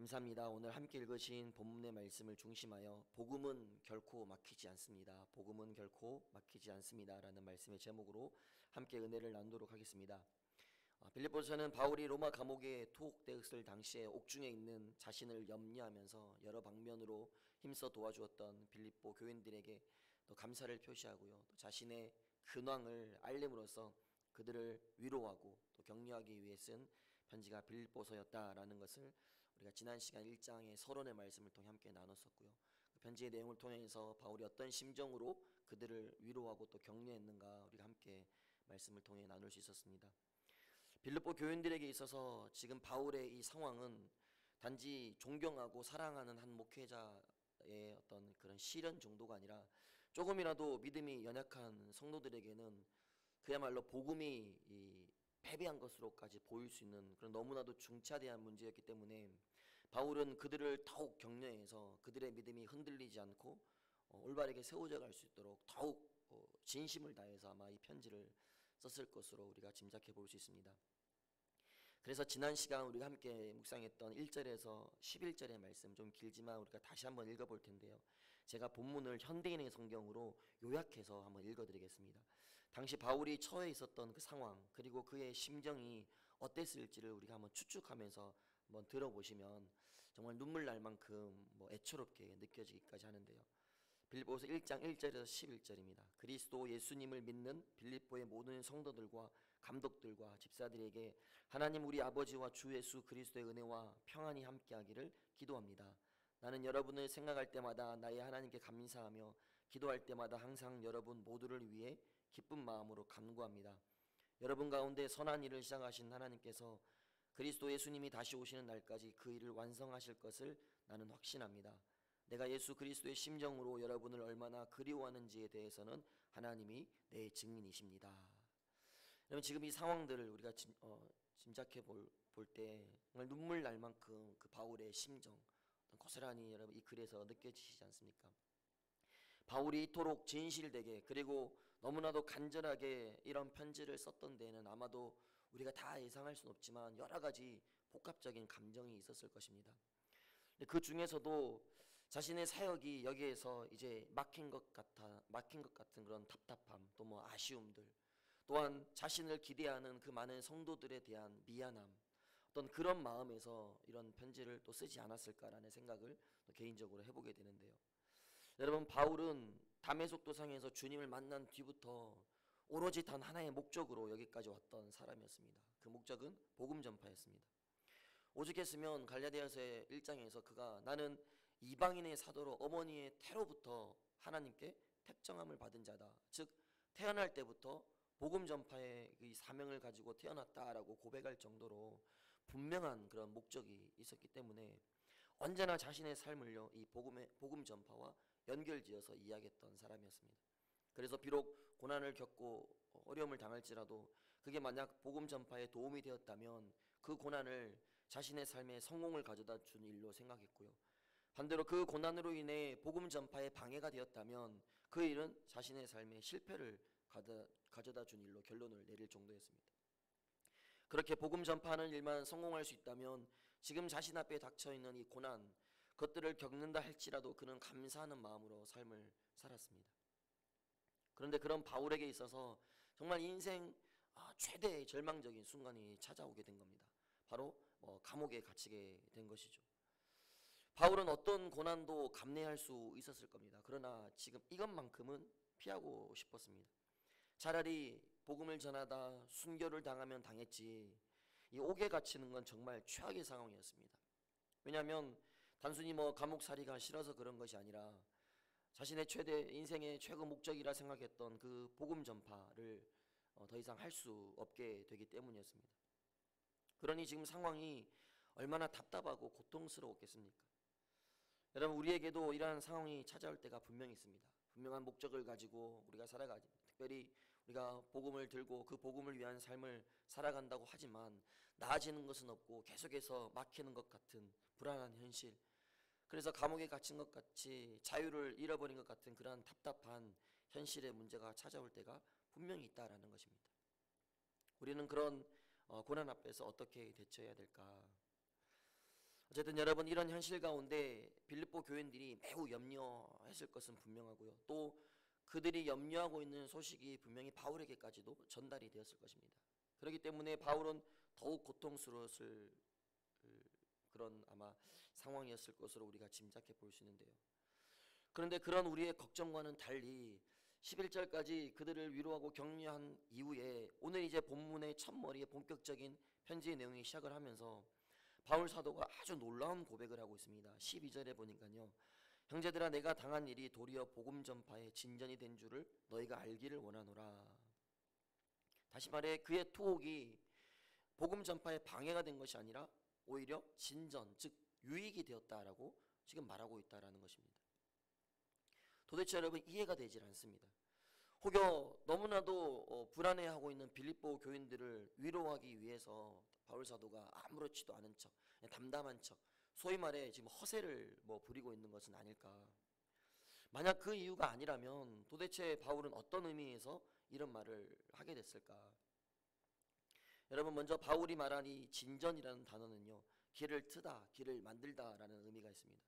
감사합니다. 오늘 함께 읽으신 본문의 말씀을 중심하여 복음은 결코 막히지 않습니다. 복음은 결코 막히지 않습니다. 라는 말씀의 제목으로 함께 은혜를 나누도록 하겠습니다. 빌립보서는 바울이 로마 감옥에 투옥되었을 당시에 옥중에 있는 자신을 염려하면서 여러 방면으로 힘써 도와주었던 빌립보 교인들에게 또 감사를 표시하고요. 또 자신의 근황을 알림으로써 그들을 위로하고 또 격려하기 위해 쓴 편지가 빌립보서였다라는 것을 우리가 지난 시간 1장의 서론의 말씀을 통해 함께 나눴었고요. 그 편지의 내용을 통해서 바울이 어떤 심정으로 그들을 위로하고 또 격려했는가 우리가 함께 말씀을 통해 나눌 수 있었습니다. 빌립보 교인들에게 있어서 지금 바울의 이 상황은 단지 존경하고 사랑하는 한 목회자의 어떤 그런 시련 정도가 아니라 조금이라도 믿음이 연약한 성도들에게는 그야말로 복음이 패배한 것으로까지 보일 수 있는 그런 너무나도 중차대한 문제였기 때문에 바울은 그들을 더욱 격려해서 그들의 믿음이 흔들리지 않고 올바르게 세워져 갈 수 있도록 더욱 진심을 다해서 아마 이 편지를 썼을 것으로 우리가 짐작해 볼 수 있습니다. 그래서 지난 시간 우리가 함께 묵상했던 1절에서 11절의 말씀, 좀 길지만 우리가 다시 한번 읽어볼 텐데요. 제가 본문을 현대인의 성경으로 요약해서 한번 읽어드리겠습니다. 당시 바울이 처해 있었던 그 상황, 그리고 그의 심정이 어땠을지를 우리가 한번 추측하면서 한번 들어보시면 정말 눈물 날 만큼 애처롭게 느껴지기까지 하는데요. 빌립보서 1장 1절에서 11절입니다. 그리스도 예수님을 믿는 빌립보의 모든 성도들과 감독들과 집사들에게 하나님 우리 아버지와 주 예수 그리스도의 은혜와 평안이 함께하기를 기도합니다. 나는 여러분을 생각할 때마다 나의 하나님께 감사하며 기도할 때마다 항상 여러분 모두를 위해 기쁜 마음으로 간구합니다. 여러분 가운데 선한 일을 시작하신 하나님께서 그리스도 예수님이 다시 오시는 날까지 그 일을 완성하실 것을 나는 확신합니다. 내가 예수 그리스도의 심정으로 여러분을 얼마나 그리워하는지에 대해서는 하나님이 내 증인이십니다. 여러분 지금 이 상황들을 우리가 짐작해 볼 때 정말 눈물 날 만큼 그 바울의 심정 고스란히 여러분 이 글에서 느껴지시지 않습니까? 바울이 이토록 진실되게 그리고 너무나도 간절하게 이런 편지를 썼던 데에는 아마도 우리가 다 예상할 수는 없지만 여러 가지 복합적인 감정이 있었을 것입니다. 그 중에서도 자신의 사역이 여기에서 이제 막힌 것 같은 그런 답답함, 또 아쉬움들, 또한 자신을 기대하는 그 많은 성도들에 대한 미안함, 어떤 그런 마음에서 이런 편지를 또 쓰지 않았을까라는 생각을 또 개인적으로 해보게 되는데요. 여러분 바울은 다메섹 도상에서 주님을 만난 뒤부터 오로지 단 하나의 목적으로 여기까지 왔던 사람이었습니다. 그 목적은 복음 전파였습니다. 오죽했으면 갈라디아서의 1장에서 그가 나는 이방인의 사도로 어머니의 태로부터 하나님께 택정함을 받은 자다. 즉 태어날 때부터 복음 전파의 이 사명을 가지고 태어났다라고 고백할 정도로 분명한 그런 목적이 있었기 때문에 언제나 자신의 삶을요 이 복음 전파와 연결지어서 이야기했던 사람이었습니다. 그래서 비록 고난을 겪고 어려움을 당할지라도 그게 만약 복음 전파에 도움이 되었다면 그 고난을 자신의 삶에 성공을 가져다 준 일로 생각했고요. 반대로 그 고난으로 인해 복음 전파에 방해가 되었다면 그 일은 자신의 삶에 실패를 가져다 준 일로 결론을 내릴 정도였습니다. 그렇게 복음 전파하는 일만 성공할 수 있다면 지금 자신 앞에 닥쳐있는 이 고난, 그것들을 겪는다 할지라도 그는 감사하는 마음으로 삶을 살았습니다. 그런데 그런 바울에게 있어서 정말 인생 최대의 절망적인 순간이 찾아오게 된 겁니다. 바로 감옥에 갇히게 된 것이죠. 바울은 어떤 고난도 감내할 수 있었을 겁니다. 그러나 지금 이것만큼은 피하고 싶었습니다. 차라리 복음을 전하다 순교를 당하면 당했지 이 옥에 갇히는 건 정말 최악의 상황이었습니다. 왜냐하면 단순히 감옥살이가 싫어서 그런 것이 아니라 자신의 인생의 최고 목적이라 생각했던 그 복음 전파를 더 이상 할 수 없게 되기 때문이었습니다. 그러니 지금 상황이 얼마나 답답하고 고통스러웠겠습니까? 여러분 우리에게도 이러한 상황이 찾아올 때가 분명히 있습니다. 분명한 목적을 가지고 우리가 살아가지, 특별히 우리가 복음을 들고 그 복음을 위한 삶을 살아간다고 하지만 나아지는 것은 없고 계속해서 막히는 것 같은 불안한 현실, 그래서 감옥에 갇힌 것 같이 자유를 잃어버린 것 같은 그러한 답답한 현실의 문제가 찾아올 때가 분명히 있다라는 것입니다. 우리는 그런 고난 앞에서 어떻게 대처해야 될까? 어쨌든 여러분, 이런 현실 가운데 빌립보 교인들이 매우 염려했을 것은 분명하고요. 또 그들이 염려하고 있는 소식이 분명히 바울에게까지도 전달이 되었을 것입니다. 그렇기 때문에 바울은 더욱 고통스러웠을 그런 아마 상황이었을 것으로 우리가 짐작해 볼 수 있는데요. 그런데 그런 우리의 걱정과는 달리 11절까지 그들을 위로하고 격려한 이후에 오늘 이제 본문의 첫머리에 본격적인 편지의 내용이 시작을 하면서 바울 사도가 아주 놀라운 고백을 하고 있습니다. 12절에 보니까요, 형제들아, 내가 당한 일이 도리어 복음 전파의 진전이 된 줄을 너희가 알기를 원하노라. 다시 말해 그의 투옥이 복음 전파에 방해가 된 것이 아니라 오히려 진전, 즉 유익이 되었다라고 지금 말하고 있다라는 것입니다. 도대체 여러분, 이해가 되질 않습니다. 혹여 너무나도 불안해하고 있는 빌립보 교인들을 위로하기 위해서 바울 사도가 아무렇지도 않은 척, 담담한 척, 소위 말해 지금 허세를 부리고 있는 것은 아닐까. 만약 그 이유가 아니라면 도대체 바울은 어떤 의미에서 이런 말을 하게 됐을까? 여러분, 먼저 바울이 말한 이 진전이라는 단어는요, 길을 트다, 길을 만들다라는 의미가 있습니다.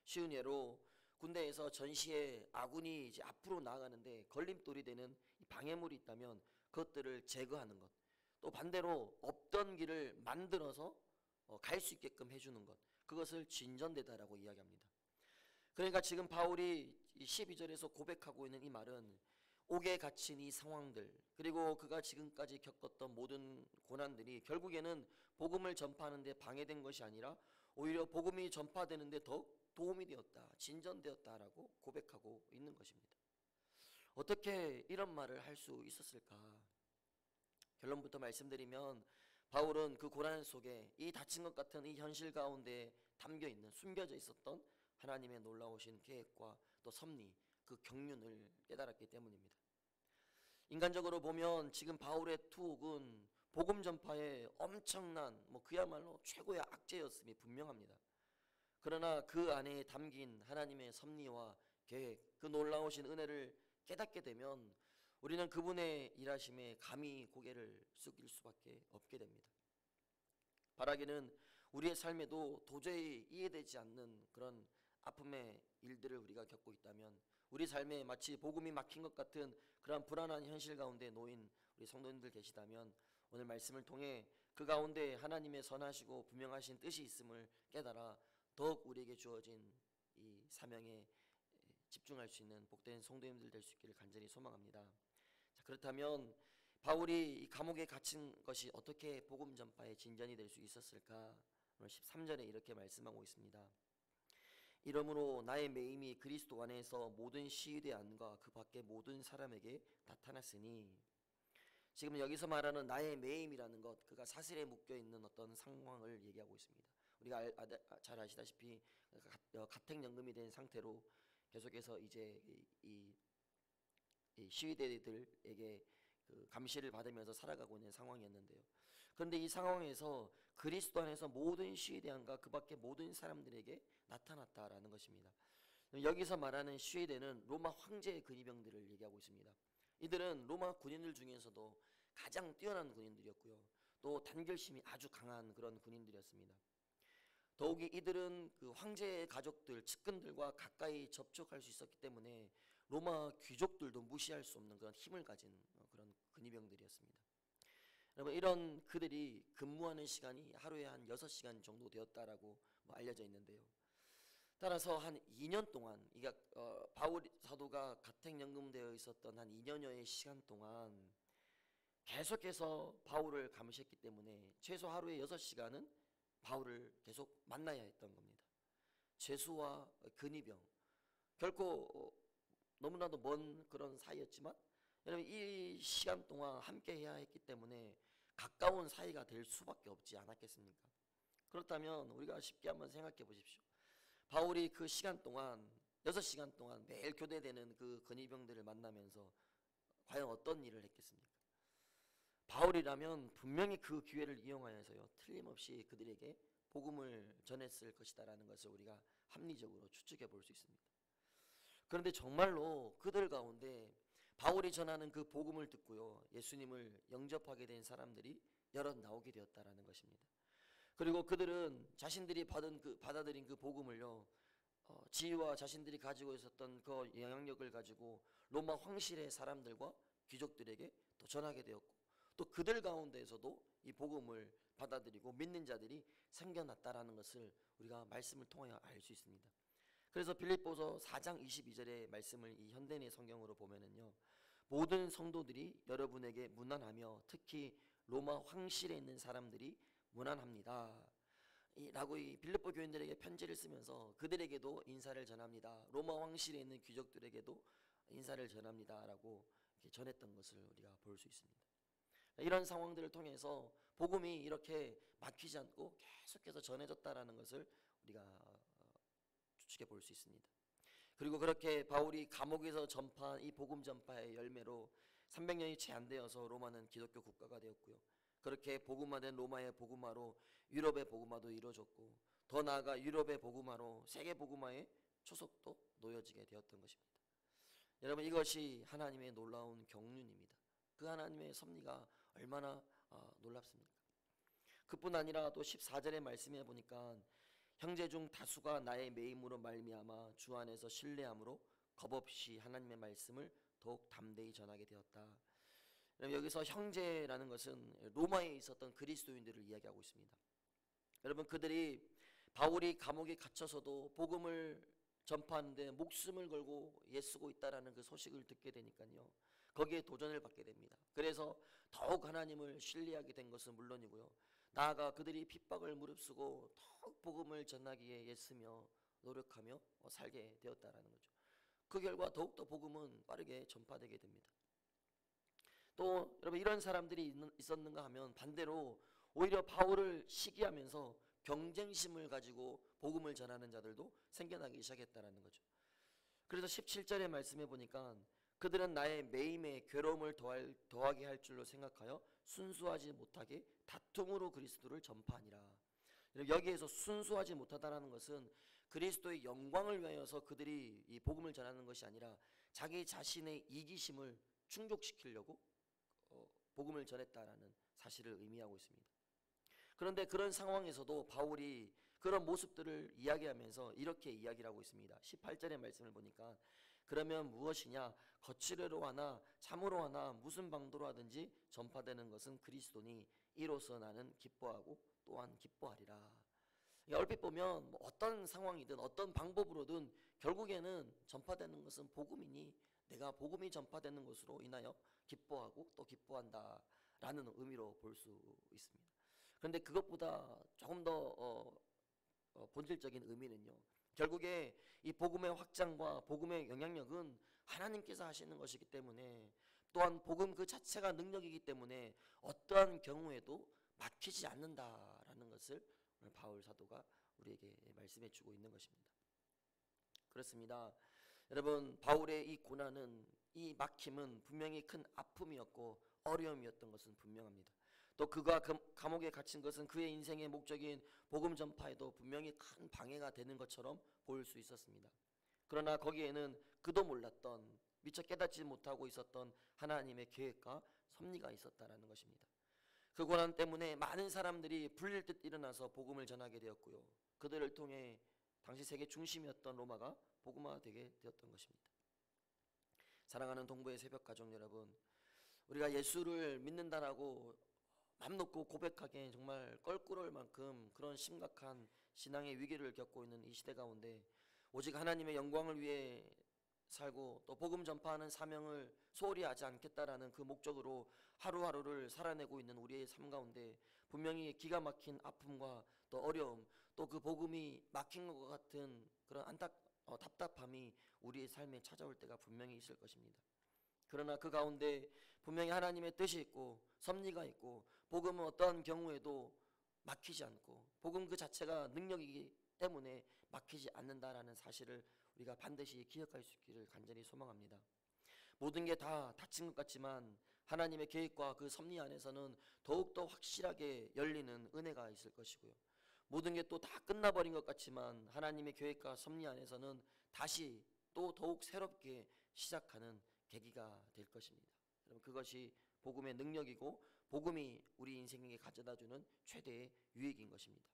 쉬운 예로 군대에서 전시에 아군이 이제 앞으로 나아가는데 걸림돌이 되는 방해물이 있다면 그것들을 제거하는 것, 또 반대로 없던 길을 만들어서 갈 수 있게끔 해주는 것, 그것을 진전되다라고 이야기합니다. 그러니까 지금 바울이 12절에서 고백하고 있는 이 말은 옥에 갇힌 이 상황들, 그리고 그가 지금까지 겪었던 모든 고난들이 결국에는 복음을 전파하는 데 방해된 것이 아니라 오히려 복음이 전파되는 데 더욱 도움이 되었다, 진전되었다라고 고백하고 있는 것입니다. 어떻게 이런 말을 할 수 있었을까? 결론부터 말씀드리면 바울은 그 고난 속에 이 다친 것 같은 이 현실 가운데 담겨있는, 숨겨져 있었던 하나님의 놀라우신 계획과 또 섭리, 그 경륜을 깨달았기 때문입니다. 인간적으로 보면 지금 바울의 투옥은 복음 전파의 엄청난 그야말로 최고의 악재였음이 분명합니다. 그러나 그 안에 담긴 하나님의 섭리와 계획, 그 놀라우신 은혜를 깨닫게 되면 우리는 그분의 일하심에 감히 고개를 숙일 수밖에 없게 됩니다. 바라기는 우리의 삶에도 도저히 이해되지 않는 그런 아픔의 일들을 우리가 겪고 있다면, 우리 삶에 마치 복음이 막힌 것 같은 그런 불안한 현실 가운데 놓인 우리 성도님들 계시다면 오늘 말씀을 통해 그 가운데 하나님의 선하시고 분명하신 뜻이 있음을 깨달아 더욱 우리에게 주어진 이 사명에 집중할 수 있는 복된 성도님들 될 수 있기를 간절히 소망합니다. 자, 그렇다면 바울이 이 감옥에 갇힌 것이 어떻게 복음 전파의 진전이 될 수 있었을까? 오늘 13절에 이렇게 말씀하고 있습니다. 이러므로 나의 매임이 그리스도 안에서 모든 시위대 안과 그 밖의 모든 사람에게 나타났으니, 지금 여기서 말하는 나의 매임이라는 것, 그가 사슬에 묶여있는 어떤 상황을 얘기하고 있습니다. 우리가 잘 아시다시피 가택연금이 된 상태로 계속해서 이제 이 시위대들에게 그 감시를 받으면서 살아가고 있는 상황이었는데요. 그런데 이 상황에서 그리스도 안에서 모든 시위대안과 그 밖의 모든 사람들에게 나타났다라는 것입니다. 여기서 말하는 시위대는 로마 황제의 근위병들을 얘기하고 있습니다. 이들은 로마 군인들 중에서도 가장 뛰어난 군인들이었고요, 또 단결심이 아주 강한 그런 군인들이었습니다. 더욱이 이들은 그 황제의 가족들, 측근들과 가까이 접촉할 수 있었기 때문에 로마 귀족들도 무시할 수 없는 그런 힘을 가진 그런 근위병들이었습니다. 여러분, 이런 그들이 근무하는 시간이 하루에 한 6시간 정도 되었다라고 알려져 있는데요. 따라서 한 2년 동안, 바울 사도가 가택연금되어 있었던 한 2년여의 시간 동안 계속해서 바울을 감시했기 때문에 최소 하루에 6시간은 바울을 계속 만나야 했던 겁니다. 죄수와 근위병, 결코 너무나도 먼 그런 사이였지만 여러분, 이 시간 동안 함께 해야 했기 때문에 가까운 사이가 될 수밖에 없지 않았겠습니까? 그렇다면 우리가 쉽게 한번 생각해 보십시오. 바울이 그 시간 동안 6시간 동안 매일 교대되는 그 근위병들을 만나면서 과연 어떤 일을 했겠습니까? 바울이라면 분명히 그 기회를 이용하여서요, 틀림없이 그들에게 복음을 전했을 것이다라는 것을 우리가 합리적으로 추측해 볼 수 있습니다. 그런데 정말로 그들 가운데 바울이 전하는 그 복음을 듣고요, 예수님을 영접하게 된 사람들이 여럿 나오게 되었다라는 것입니다. 그리고 그들은 자신들이 받아들인 그 복음을요, 지위와 자신들이 가지고 있었던 그 영향력을 가지고 로마 황실의 사람들과 귀족들에게 또 전하게 되었고, 또 그들 가운데에서도 이 복음을 받아들이고 믿는 자들이 생겨났다라는 것을 우리가 말씀을 통하여 알 수 있습니다. 그래서 빌립보서 4장 22절의 말씀을 이 현대인의 성경으로 보면은요, 모든 성도들이 여러분에게 문안하며 특히 로마 황실에 있는 사람들이 문안합니다 라고 이 빌립보 교인들에게 편지를 쓰면서 그들에게도 인사를 전합니다. 로마 황실에 있는 귀족들에게도 인사를 전합니다 라고 이렇게 전했던 것을 우리가 볼 수 있습니다. 이런 상황들을 통해서 복음이 이렇게 막히지 않고 계속해서 전해졌다라는 것을 우리가 추측해 볼 수 있습니다. 그리고 그렇게 바울이 감옥에서 전파한 이 복음 전파의 열매로 300년이 채 안 되어서 로마는 기독교 국가가 되었고요. 그렇게 복음화된 로마의 복음화로 유럽의 복음화도 이루어졌고, 더 나아가 유럽의 복음화로 세계 복음화의 초석도 놓여지게 되었던 것입니다. 여러분, 이것이 하나님의 놀라운 경륜입니다. 그 하나님의 섭리가 얼마나 놀랍습니까? 그뿐 아니라 또 14절의 말씀에 보니까 형제 중 다수가 나의 매임으로 말미암아 주 안에서 신뢰함으로 겁없이 하나님의 말씀을 더욱 담대히 전하게 되었다. 여기서 형제라는 것은 로마에 있었던 그리스도인들을 이야기하고 있습니다. 여러분, 그들이 바울이 감옥에 갇혀서도 복음을 전파하는데 목숨을 걸고 애쓰고 있다라는 그 소식을 듣게 되니까요, 거기에 도전을 받게 됩니다. 그래서 더욱 하나님을 신뢰하게 된 것은 물론이고요, 나아가 그들이 핍박을 무릅쓰고 더욱 복음을 전하기에 애쓰며 노력하며 살게 되었다라는 거죠. 그 결과 더욱더 복음은 빠르게 전파되게 됩니다. 또 여러분, 이런 사람들이 있었는가 하면 반대로 오히려 바울을 시기하면서 경쟁심을 가지고 복음을 전하는 자들도 생겨나기 시작했다라는 거죠. 그래서 17절의 말씀해 보니까 그들은 나의 매임에 괴로움을 더하게 할 줄로 생각하여 순수하지 못하게 다툼으로 그리스도를 전파하니라. 여기에서 순수하지 못하다라는 것은 그리스도의 영광을 위하여서 그들이 이 복음을 전하는 것이 아니라 자기 자신의 이기심을 충족시키려고 복음을 전했다라는 사실을 의미하고 있습니다. 그런데 그런 상황에서도 바울이 그런 모습들을 이야기하면서 이렇게 이야기를 하고 있습니다. 18절의 말씀을 보니까 그러면 무엇이냐, 거칠어로 하나 참으로 하나 무슨 방도로 하든지 전파되는 것은 그리스도니 이로써 나는 기뻐하고 또한 기뻐하리라. 얼핏 보면 어떤 상황이든 어떤 방법으로든 결국에는 전파되는 것은 복음이니 내가 복음이 전파되는 것으로 인하여 기뻐하고 또 기뻐한다 라는 의미로 볼 수 있습니다. 그런데 그것보다 조금 더 본질적인 의미는요, 결국에 이 복음의 확장과 복음의 영향력은 하나님께서 하시는 것이기 때문에, 또한 복음 그 자체가 능력이기 때문에 어떠한 경우에도 막히지 않는다라는 것을 오늘 바울 사도가 우리에게 말씀해 주고 있는 것입니다. 그렇습니다. 여러분, 바울의 이 고난은, 이 막힘은 분명히 큰 아픔이었고 어려움이었던 것은 분명합니다. 또 그가 감옥에 갇힌 것은 그의 인생의 목적인 복음 전파에도 분명히 큰 방해가 되는 것처럼 보일 수 있었습니다. 그러나 거기에는 그도 몰랐던, 미처 깨닫지 못하고 있었던 하나님의 계획과 섭리가 있었다라는 것입니다. 그 고난 때문에 많은 사람들이 불릴 듯 일어나서 복음을 전하게 되었고요, 그들을 통해 당시 세계 중심이었던 로마가 복음화되게 되었던 것입니다. 사랑하는 동부의 새벽 가족 여러분, 우리가 예수를 믿는다라고 맘 놓고 고백하기엔 정말 껄끄러울 만큼 그런 심각한 신앙의 위기를 겪고 있는 이 시대 가운데 오직 하나님의 영광을 위해 살고 또 복음 전파하는 사명을 소홀히 하지 않겠다라는 그 목적으로 하루하루를 살아내고 있는 우리의 삶 가운데 분명히 기가 막힌 아픔과 또 어려움, 또 그 복음이 막힌 것 같은 그런 답답함이 우리의 삶에 찾아올 때가 분명히 있을 것입니다. 그러나 그 가운데 분명히 하나님의 뜻이 있고 섭리가 있고 복음은 어떠한 경우에도 막히지 않고 복음 그 자체가 능력이기 때문에 막히지 않는다라는 사실을 우리가 반드시 기억할 수 있기를 간절히 소망합니다. 모든 게 다 닫힌 것 같지만 하나님의 계획과 그 섭리 안에서는 더욱더 확실하게 열리는 은혜가 있을 것이고요, 모든 게 또 다 끝나버린 것 같지만 하나님의 계획과 섭리 안에서는 다시 또 더욱 새롭게 시작하는 계기가 될 것입니다. 여러분, 그것이 복음의 능력이고 복음이 우리 인생에게 가져다주는 최대의 유익인 것입니다.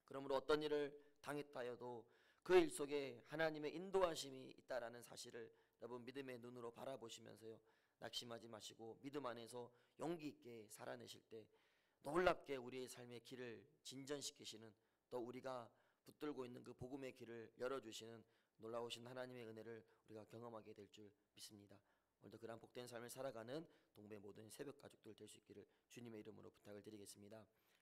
그러므로 어떤 일을 당했다 해도 그 일 속에 하나님의 인도하심이 있다라는 사실을 여러분 믿음의 눈으로 바라보시면서요, 낙심하지 마시고 믿음 안에서 용기 있게 살아내실 때 놀랍게 우리의 삶의 길을 진전시키시는, 또 우리가 붙들고 있는 그 복음의 길을 열어주시는 놀라우신 하나님의 은혜를 우리가 경험하게 될 줄 믿습니다. 오늘도 그러한 복된 삶을 살아가는 동부의 모든 새벽 가족들 될 수 있기를 주님의 이름으로 부탁을 드리겠습니다.